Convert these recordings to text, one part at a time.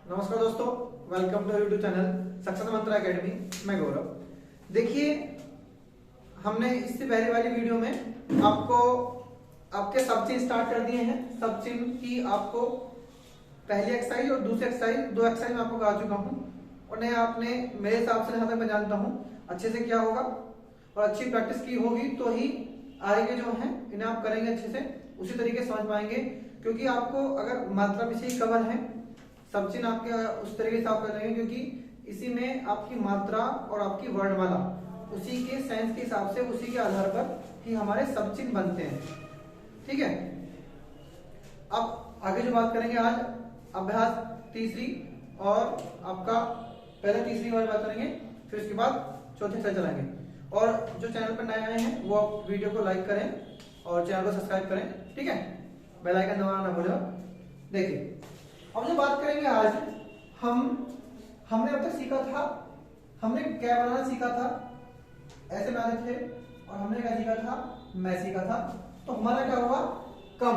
नमस्कार दोस्तों, welcome to YouTube channel success Mantra academy. मैं गौरव। देखिए, हमने इससे पहले वाली वीडियो में आपको आपके सब चिन्ह स्टार्ट कर दिए हैं। सब चिन्ह की आपको पहली एक्सरसाइज और दूसरी एक्सरसाइज, दो एक्सरसाइज मैं आपको करा चुका हूँ। उन्हें आपने मेरे हिसाब से, जहां तक मैं जानता हूँ, अच्छे से किया होगा और अच्छी प्रैक्टिस की होगी तो ही आगे जो है इन्हें आप करेंगे अच्छे से, उसी तरीके से समझ पाएंगे। क्योंकि आपको अगर मात्रा विषय ही कवर है, सब चिन्ह आपके उस तरीके से आप कर लेंगे, क्योंकि इसी में आपकी मात्रा और आपकी वर्णमाला उसी के सेंस के हिसाब से, उसी के आधार पर ही हमारे सब चिन्ह बनते हैं। ठीक है, अब आगे जो बात करेंगे आज अभ्यास तीसरी, और आपका पहले तीसरी वाली बात करेंगे, फिर उसके बाद चौथे से चलाएंगे। और जो चैनल पर नए आए हैं वो आप वीडियो को लाइक करें और चैनल को सब्सक्राइब करें। ठीक है, बेल आइकन दबाना ना भूलें। देखिए, अब जो बात करेंगे आज, हमने अब तक सीखा था, हमने क्या बनाना सीखा था, ऐसे बनाते थे, और हमने क्या सीखा था, मैं सीखा था। तो हमारा क्या हुआ, कम।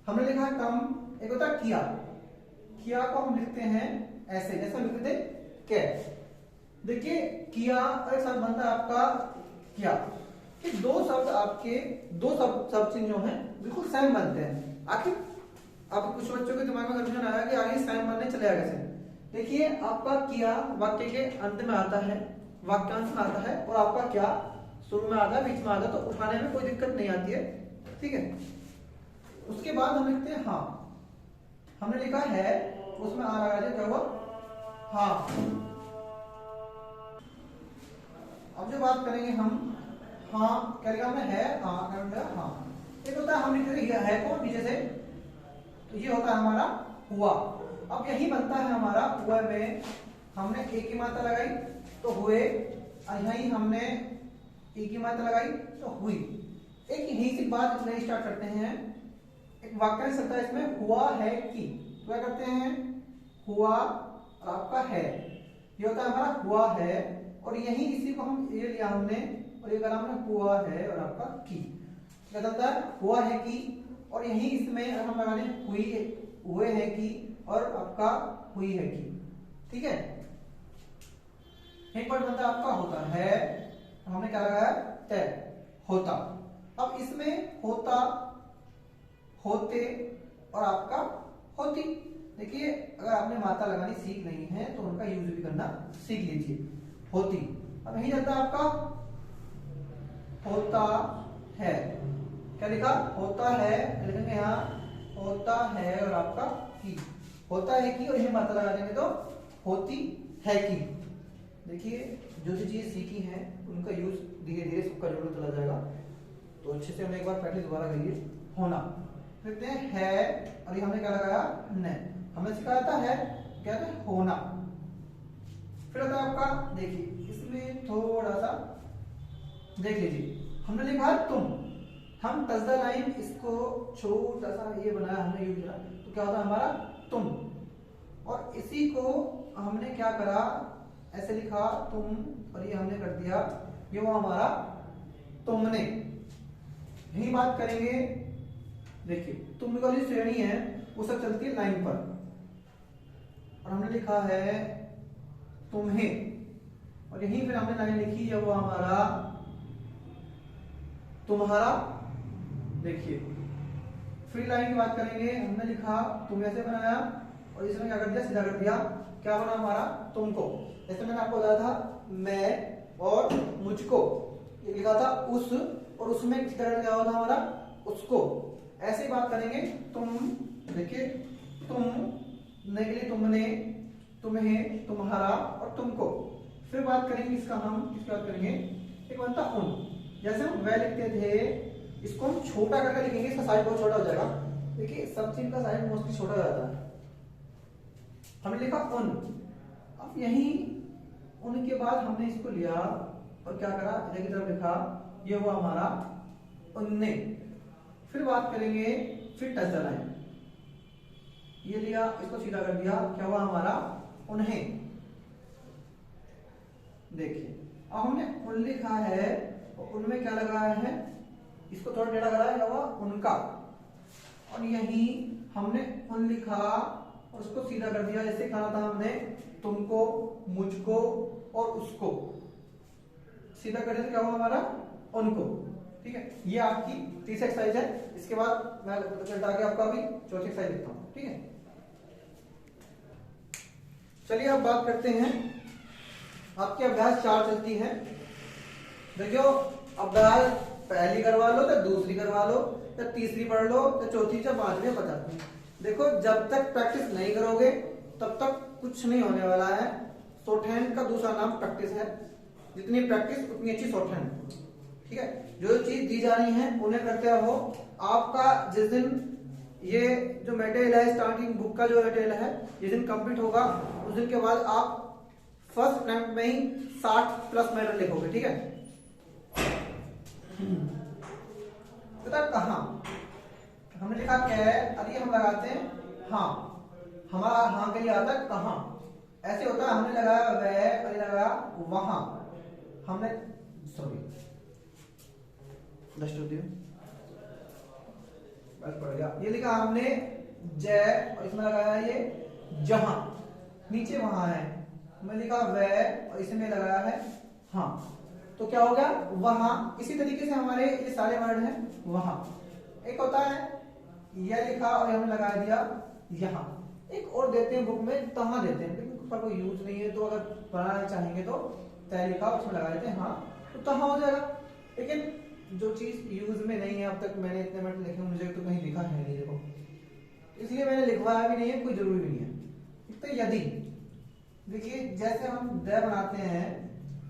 हमने लिखा कम, एक होता किया। किया को हम लिखते हैं ऐसे, जैसे लिखते थे के। देखिए, किया एक शब्द बनता है आपका किया। कि दो शब्द आपके, दो सब चिन्ह जो हैं बिल्कुल सेम बनते हैं। आखिर अब कुछ बच्चों के दिमाग में कंफ्यूजन आया कि आगे सेम बनने चलेगा कैसे। देखिए, आपका किया वाक्य के अंत में आता है, वाक्यांश में आता है, और आपका क्या शुरू में आता है, बीच में आता है, तो उठाने में कोई दिक्कत नहीं आती है। ठीक है, उसके बाद हम लिखते हैं हाँ। हमने लिखा है, उसमें आ रहा है क्या हुआ, हाँ। अब जो बात करेंगे हम, हाँ क्या लिखा हमने, है हाँ, हाँ। एक होता है हम लिखते है को नीचे से, तो ये होता है हमारा हुआ। अब यही बनता है हमारा हुआ में हमने एक की मात्रा लगाई तो हुए, और यही हमने एक की मात्रा लगाई तो हुई। एक यही सी बात नहीं स्टार्ट करते हैं, एक वाक्यांश चलता है इसमें, हुआ है कि, तो क्या करते हैं, हुआ और आपका है, ये होता है हमारा हुआ है। और यही इसी को हम ये लिया हमने, और ये करा हमने हुआ है और आपका की, क्या चलता है, हुआ है कि, और यही इसमें हम लगाने हुई, हुए है कि, और आपका हुई है कि। ठीक है, एक वर्ड बनता है आपका होता है, हमने क्या लगाया, तय, होता। अब इसमें होता, होते और आपका होती। देखिए, अगर आपने मात्रा लगानी सीख नहीं है तो उनका यूज भी करना सीख लीजिए। होती, अब यही जाता है आपका होता है, क्या लिखा, होता है, लिखेंगे यहाँ होता है और आपका की, होता है की, और यही मात्रा लगा देंगे तो होती है की। देखिए, जो जो चीज सीखी है उनका यूज धीरे धीरे सबका जोड़ चला जाएगा, तो अच्छे से हमने एक बार प्रैक्टिस दोबारा करिए। होना लिखते हैं है, और ये हमने क्या लगाया, न। हमने सिखाया था है, क्या था, होना। फिर होता है आपका, देखिए इसमें थोड़ा सा देख लीजिए, हमने लिखा तुम, हम तस्दा लाइन इसको छोटा सा ये बनाया हमने, यूज किया, तो क्या होता है हमारा तुम। और इसी को हमने क्या करा, ऐसे लिखा तुम, और ये हमने कर दिया, ये वो हमारा तुमने। यही बात करेंगे। देखिए, तुम वाली श्रेणी है वो सब चलती है लाइन पर, और हमने लिखा है तुम्हें, और यही फिर हमने लाइन लिखी है वो हमारा तुम्हारा। देखिए, फ्री लाइन की बात करेंगे, हमने लिखा तुम ऐसे बनाया, और इसमें क्या कर दिया, सीधा कर दिया, क्या बना हमारा तुमको। जैसे मैंने आपको बताया था मैं और मुझको, ये लिखा था उस, और उसमें क्या होता हमारा उसको। ऐसे ही बात करेंगे तुम, देखिए तुम ने के लिए तुमने, तुम्हें, तुम्हारा और तुमको। फिर बात करेंगे इसका, हम इसकी बात करेंगे, एक बनता उन। जैसे हम वह लिखते थे, इसको हम छोटा करके लिखेंगे, इसका साइज बहुत छोटा हो जाएगा। देखिए, सब चीज का साइज मोस्टली छोटा हो जाता है। हमने लिखा उन, अब यही उन के बाद हमने इसको लिया और क्या करा, इधर की तरफ लिखा, ये हुआ हमारा उनने। फिर बात करेंगे, फिर टच द लाइन, ये लिया, इसको सीधा कर दिया, क्या हुआ हमारा उन्हें। देखिए, अब हमने उन लिखा है, और उनमें क्या लगाया है, इसको थोड़ा टेढ़ा कराया, क्या हुआ उनका। और यही हमने उन लिखा, और उसको सीधा कर दिया। जैसे कहा था हमने तुमको, मुझको और उसको सीधा करने से क्या हुआ हमारा उनको। ठीक है, ये आपकी तीसरी एक्सरसाइज है। इसके बाद मैं चलता के आपका अभी चौथी एक्सरसाइज लिखता हूँ। ठीक है, चलिए अब बात करते हैं आपके अभ्यास 4 चलती है। देखियो, अभ्यास पहली करवा लो तो दूसरी करवा लो या तीसरी पढ़ लो या चौथी या पांचवी बताती। देखो, जब तक प्रैक्टिस नहीं करोगे तब तक कुछ नहीं होने वाला है। शॉर्टहैंड का दूसरा नाम प्रैक्टिस है। जितनी प्रैक्टिस उतनी अच्छी शॉर्टहैंड। ठीक है, जो चीज दी जा रही है उन्हें करते रहो। आपका जिस दिन ये जो मटेरियल है, स्टार्टिंग बुक का जो मटेरियल है, जिस दिन कंप्लीट होगा उस दिन के बाद आप फर्स्ट अटेम्प्ट में ही 60+ मैटर लिखोगे। ठीक है, तो कहां हमने लिखा क्या है, अभी हम लगाते हैं हाँ। हमारा हाँ के लिए आता है कहां। ऐसे होता है, हमने लगाया वह, अभी लगाया वहां। हमने सॉरी बस पड़ गया। ये लिखा हमने जय और इसमें लगाया ये जहां। नीचे वहां है, हमने लिखा वह और इसमें लगाया है हाँ। तो क्या हो गया वहां। इसी तरीके से हमारे ये सारे वर्ड हैं वहां। एक होता है यह लिखा और हमने लगा दिया यहां। एक और देते हैं बुक में, तहां देते हैं, लेकिन उसका कोई यूज नहीं है। तो अगर बनाना चाहेंगे तो तय लिखा उसमें लगा देते हैं हाँ, तो तहां हो जाएगा। लेकिन जो चीज यूज में नहीं है, अब तक मैंने इतने मिनट लिखे मुझे तो कहीं लिखा है नहीं, देखो, इसलिए मैंने लिखवाया भी नहीं है, कोई जरूरी भी नहीं है। तो यदि देखिए, जैसे हम द बनाते हैं,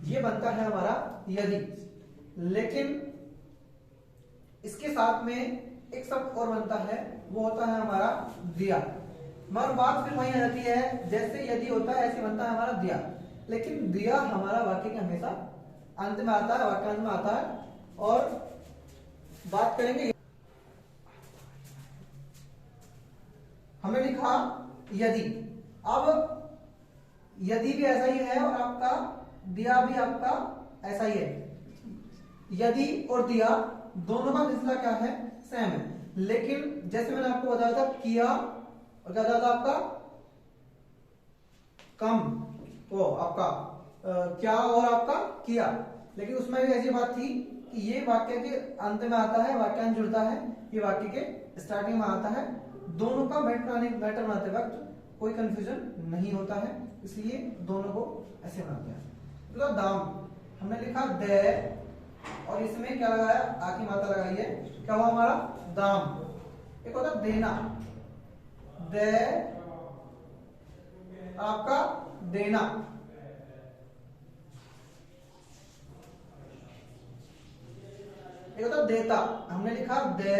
ये बनता है हमारा यदि, लेकिन इसके साथ में एक शब्द और बनता है, वो होता है हमारा दिया। मगर बात फिर वही आ जाती है, जैसे यदि होता है ऐसे बनता है हमारा दिया। लेकिन दिया हमारा वाक्य के हमेशा अंत में आता है, वाक्यांत में आता है। और बात करेंगे, हमने लिखा यदि। अब यदि भी ऐसा ही है और आपका दिया भी आपका ऐसा ही है। यदि और दिया दोनों का सिलसिला क्या है, सेम है। लेकिन जैसे मैंने आपको बताया था किया और क्या था आपका कम, वो आपका क्या और आपका किया। लेकिन उसमें भी ऐसी बात थी कि ये वाक्य के अंत में आता है, वाक्यांश जुड़ता है, ये वाक्य के स्टार्टिंग में आता है। दोनों का मैटर बनाते वक्त कोई कंफ्यूजन नहीं होता है, इसलिए दोनों को ऐसे बनाते हैं। तो दाम हमने लिखा दे और इसमें क्या लगाया, आकी मात्रा लगाई है, क्या हुआ हमारा दाम। एक होता देना, दे आपका देना। एक होता देता, हमने लिखा दे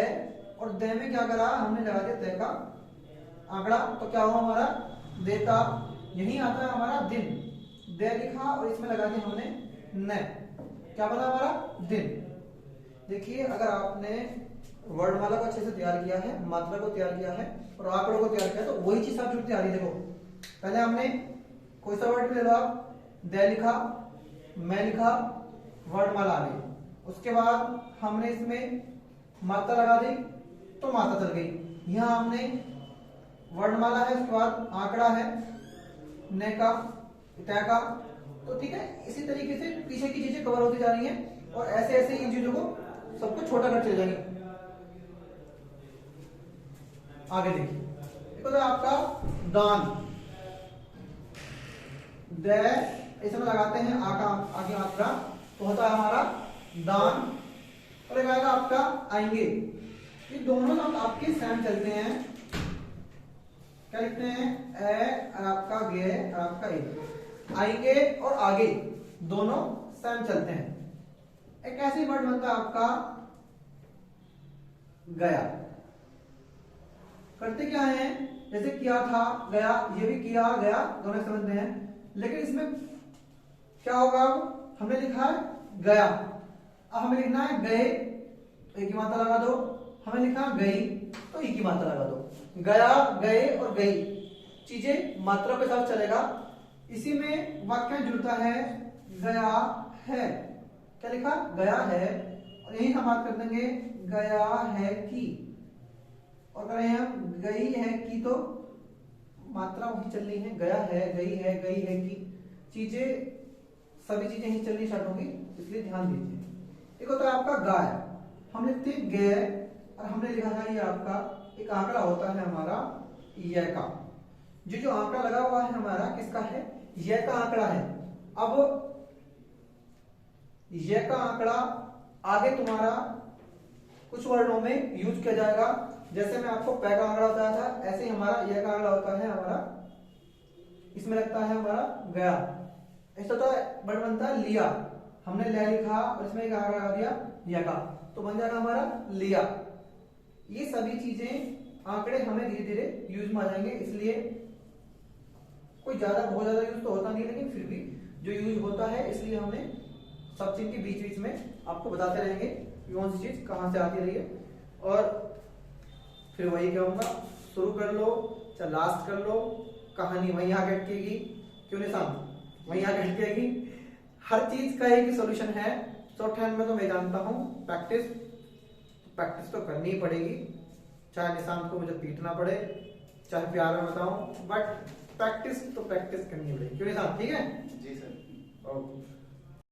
और दे में क्या करा, हमने लगा दिया दे का आंकड़ा। तो क्या हुआ हमारा देता। यही आता है हमारा दिन। दे लिखा और इसमें लगा दिया हमने न, क्या बना हमारा दिन। देखिए, अगर आपने वर्णमाला को अच्छे से तैयार किया है, मात्रा को तैयार किया है और आंकड़ों को तैयार किया, तो वही चीज आप जुड़ती आ रही है। देखो, पहले हमने कोई सा वर्ड ले लो आप, दे लिखा, मैं लिखा, वर्णमाला आ गई। उसके बाद हमने इसमें मात्रा लगा दी तो मात्रा चल गई। यहां हमने वर्णमाला है, उसके बाद आंकड़ा है ने का, तय का। तो ठीक है, इसी तरीके से पीछे की चीजें कवर होती जा रही हैं और ऐसे ऐसे इन चीजों को सबको छोटा कर चले जाएंगे। आगे देखिए, देखो तो आपका दान, दे इसमें लगाते हैं आगे मात्रा, तो होता है हमारा दान। और एक आएगा आपका आएंगे। ये दोनों नाम आपके सेम चलते हैं। क्या लिखते हैं, ए और आपका गे और आपका ए। आएंगे और आगे दोनों सेम चलते हैं। एक ऐसे वर्ड बनता है आपका गया। करते क्या है, जैसे किया था गया, ये भी किया गया, दोनों समझते हैं। लेकिन इसमें क्या होगा, हमने लिखा है गया, अब हमें लिखना है गए, तो एक की मात्रा लगा दो। हमें लिखा गई, तो एक की मात्रा लगा दो। गया, गए और गई चीजें मात्रा के साथ चलेगा। इसी में वाक्य जुड़ता है गया है। क्या लिखा, गया है, और यही हम बात कर देंगे गया है की। और करें हम गई है की, तो मात्रा वही चल रही है, गया है, गई है, गई है की चीजें, सभी चीजें ही चलनी स्टार्ट होंगी, इसलिए ध्यान दीजिए। एक होता है आपका गा है, हम लिखते हैं गे और हमने लिखा है ये आपका एक आंकड़ा होता है हमारा य का। जो आंकड़ा लगा हुआ है हमारा किसका है, य का आंकड़ा है। अब य का आंकड़ा आगे तुम्हारा कुछ वर्णों में यूज किया जाएगा, जैसे मैं आपको पै का आंकड़ा बताया था, ऐसे ही हमारा य का आंकड़ा होता है हमारा, इसमें लगता है हमारा गया। ऐसा तो वर्ड बनता है लिया, हमने ले लिखा और इसमें एक आंकड़ा लगा दिया य का, तो बन जाएगा हमारा लिया। ये सभी चीजें आंकड़े हमें धीरे धीरे यूज में आ जाएंगे, इसलिए कोई ज्यादा बहुत ज्यादा यूज तो होता नहीं, लेकिन फिर भी जो यूज होता है, इसलिए हमें सब चीज के बीच बीच में आपको बताते रहेंगे कौन सी चीज कहां से आती रही है। और फिर वही कहूंगा, शुरू कर लो चाहे लास्ट कर लो, कहानी वहीं आके अटकेगी, क्यों नहीं साहब, वहीं आके अटकेगी। हर चीज का एक सोल्यूशन है, शॉर्ट हैंड में तो मैं जानता हूँ, प्रैक्टिस तो करनी ही पड़ेगी, चाहे निशांत को मुझे पीटना पड़े, चाहे प्यार में बताऊं, बट प्रैक्टिस तो प्रैक्टिस करनी पड़ेगी, क्यों नहीं साहब, ठीक है जी सर। ओके।